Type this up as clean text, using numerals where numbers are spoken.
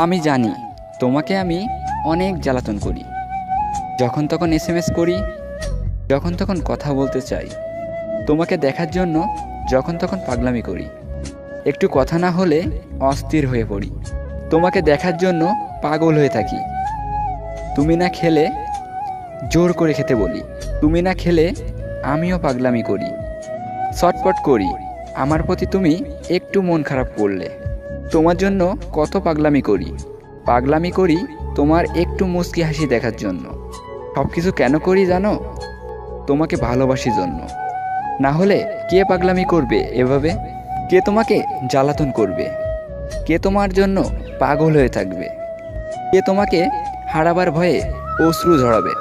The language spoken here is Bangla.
আমি জানি তোমাকে আমি অনেক জ্বালাতন করি, যখন তখন এসএমএস করি, যখন তখন কথা বলতে চাই, তোমাকে দেখার জন্য যখন তখন পাগলামি করি, একটু কথা না হলে অস্থির হয়ে পড়ি, তোমাকে দেখার জন্য পাগল হয়ে থাকি। তুমি না খেলে জোর করে খেতে বলি, তুমি না খেলে আমিও পাগলামি করি, ছটপট করি আমার প্রতি তুমি একটু মন খারাপ করলে। তোমার জন্য কত পাগলামি করি, পাগলামি করি তোমার একটু মুচকি হাসি দেখার জন্য। সব কিছু কেন করি জানো? তোমাকে ভালোবাসি জন্য। না হলে কে পাগলামি করবে এভাবে? কে তোমাকে জ্বালাতন করবে? কে তোমার জন্য পাগল হয়ে থাকবে? কে তোমাকে হারাবার ভয়ে অশ্রু ঝরাবে?